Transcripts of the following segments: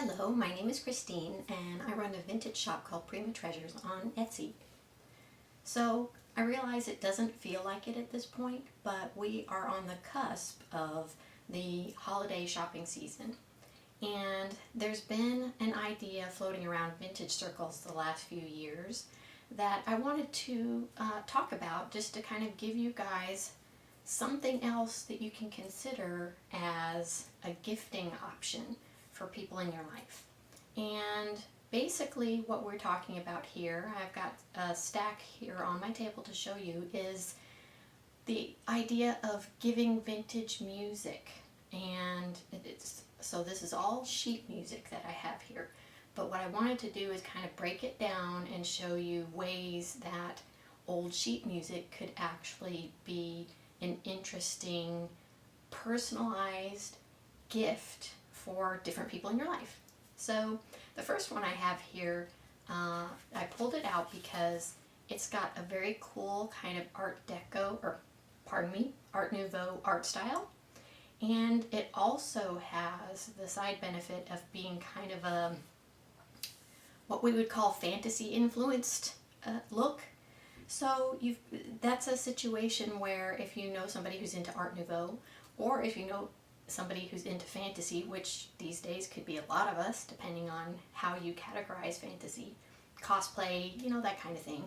Hello, my name is Christine and I run a vintage shop called Prima Treasures on Etsy. So I realize it doesn't feel like it at this point, but we are on the cusp of the holiday shopping season. And there's been an idea floating around vintage circles the last few years that I wanted to talk about, just to kind of give you guys something else that you can consider as a gifting option for people in your life. And basically what we're talking about here, I've got a stack here on my table to show you, is the idea of giving vintage music. And so this is all sheet music that I have here. But what I wanted to do is kind of break it down and show you ways that old sheet music could actually be an interesting, personalized gift for different people in your life. So the first one I have here, I pulled it out because it's got a very cool kind of Art Deco, or pardon me, Art Nouveau art style. And it also has the side benefit of being kind of a, what we would call fantasy influenced look. So that's a situation where if you know somebody who's into Art Nouveau, or if you know somebody who's into fantasy, which these days could be a lot of us depending on how you categorize fantasy, cosplay, that kind of thing.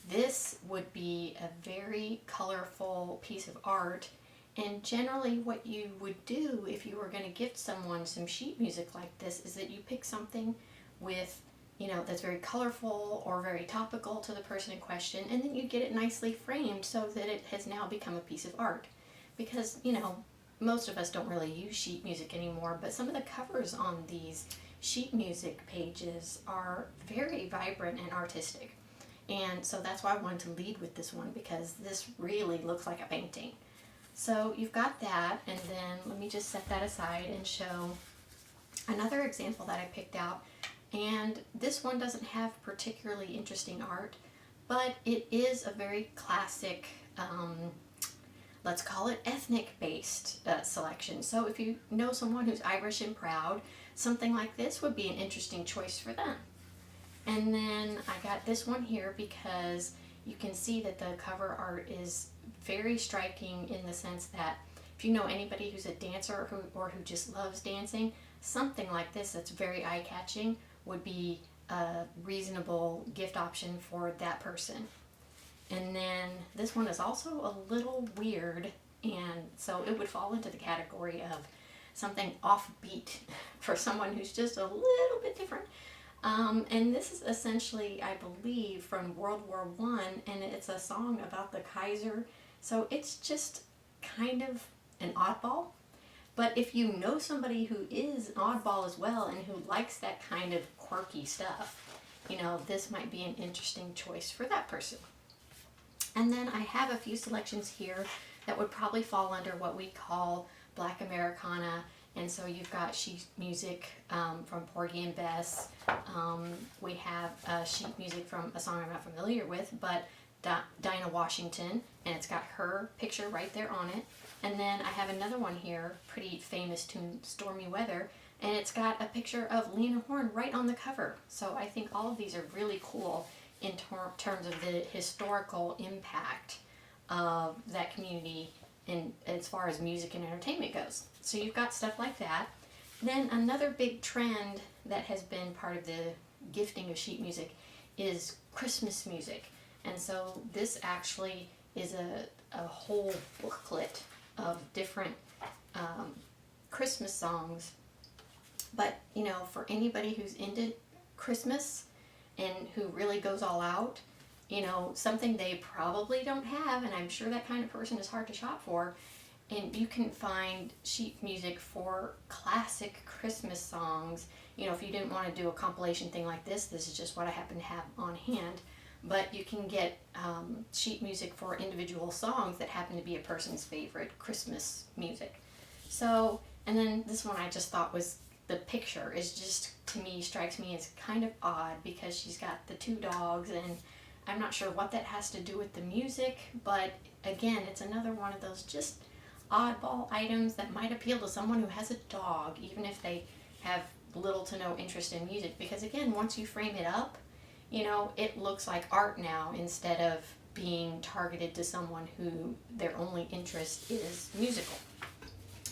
This would be a very colorful piece of art, and generally what you would do if you were going to gift someone some sheet music like this is that you pick something with that's very colorful or very topical to the person in question, and then you get it nicely framed so that it has now become a piece of art. Because most of us don't really use sheet music anymore, but some of the covers on these sheet music pages are very vibrant and artistic. And so that's why I wanted to lead with this one, because this really looks like a painting. So you've got that, and then let me just set that aside and show another example that I picked out. And this one doesn't have particularly interesting art, but it is a very classic, let's call it ethnic-based selection. So if you know someone who's Irish and proud, something like this would be an interesting choice for them. And then I got this one here because you can see that the cover art is very striking in the sense that if you know anybody who's a dancer or who just loves dancing, something like this that's very eye-catching would be a reasonable gift option for that person. And then this one is also a little weird, and so it would fall into the category of something offbeat for someone who's just a little bit different. And this is essentially, I believe, from World War I, and it's a song about the Kaiser. So it's just kind of an oddball. But if you know somebody who is an oddball as well and who likes that kind of quirky stuff, this might be an interesting choice for that person. And then I have a few selections here that would probably fall under what we call Black Americana. And so you've got sheet music from Porgy and Bess. We have sheet music from a song I'm not familiar with, but Dinah Washington, and it's got her picture right there on it. And then I have another one here, pretty famous tune, Stormy Weather, and it's got a picture of Lena Horne right on the cover. So I think all of these are really cool in terms of the historical impact of that community in as far as music and entertainment goes. So you've got stuff like that. Then another big trend that has been part of the gifting of sheet music is Christmas music. And so this actually is a whole booklet of different Christmas songs. But, for anybody who's into Christmas and who really goes all out, something they probably don't have, and I'm sure that kind of person is hard to shop for, and you can find sheet music for classic Christmas songs. If you didn't want to do a compilation thing like this is just what I happen to have on hand. But you can get sheet music for individual songs that happen to be a person's favorite Christmas music. So, and then this one I just thought was, the picture is just, to me, strikes me as kind of odd because she's got the two dogs, and I'm not sure what that has to do with the music, but again, it's another one of those just oddball items that might appeal to someone who has a dog, even if they have little to no interest in music, because again, once you frame it up, you know, it looks like art now instead of being targeted to someone who their only interest is musical.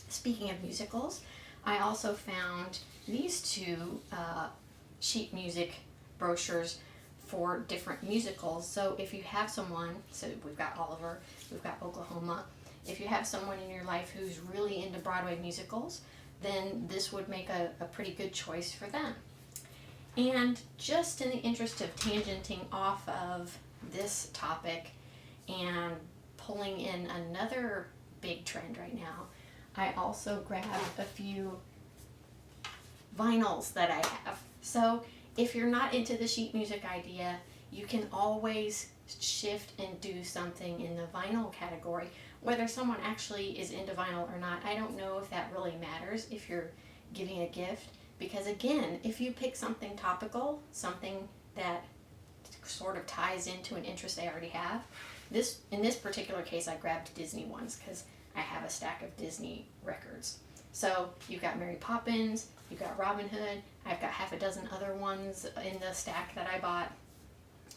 Speaking of musicals, I also found these two sheet music brochures for different musicals. So if you have someone, so we've got Oliver, we've got Oklahoma, if you have someone in your life who's really into Broadway musicals, then this would make a pretty good choice for them. And just in the interest of tangenting off of this topic and pulling in another big trend right now, I also grabbed a few vinyls that I have. So if you're not into the sheet music idea, you can always shift and do something in the vinyl category. Whether someone actually is into vinyl or not, I don't know if that really matters if you're giving a gift. Because again, if you pick something topical, something that sort of ties into an interest they already have, in this particular case I grabbed Disney ones because I have a stack of Disney records. So you've got Mary Poppins, you've got Robin Hood, I've got half a dozen other ones in the stack that I bought.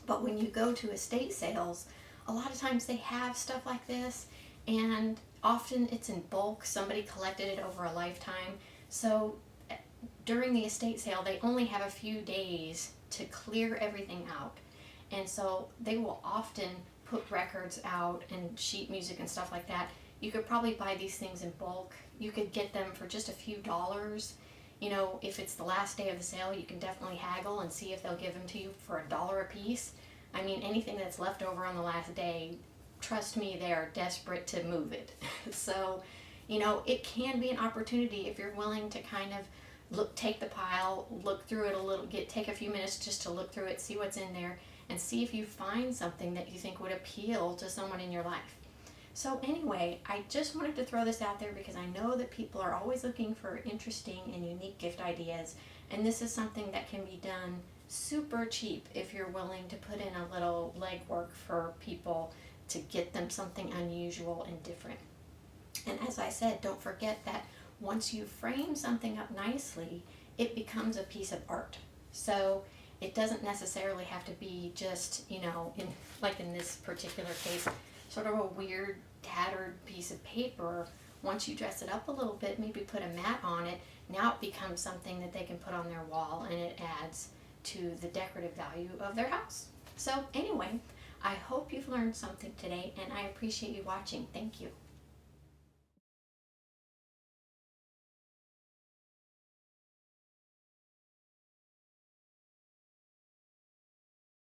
But when you go to estate sales, a lot of times they have stuff like this, and often it's in bulk. Somebody collected it over a lifetime. So during the estate sale, they only have a few days to clear everything out. And so they will often put records out and sheet music and stuff like that. You could probably buy these things in bulk. You could get them for just a few dollars. You know, if it's the last day of the sale, you can definitely haggle and see if they'll give them to you for $1 a piece. I mean, anything that's left over on the last day, trust me, they are desperate to move it. So, you know, it can be an opportunity if you're willing to kind of take the pile, look through it a little, take a few minutes just to look through it, see what's in there, and see if you find something that you think would appeal to someone in your life. So anyway, I just wanted to throw this out there because I know that people are always looking for interesting and unique gift ideas, and this is something that can be done super cheap if you're willing to put in a little legwork for people to get them something unusual and different. And as I said, don't forget that once you frame something up nicely, it becomes a piece of art. So it doesn't necessarily have to be just, you know, like in this particular case, sort of a weird tattered piece of paper. Once you dress it up a little bit, maybe put a mat on it, now it becomes something that they can put on their wall, and it adds to the decorative value of their house. So anyway, I hope you've learned something today, and I appreciate you watching. Thank you.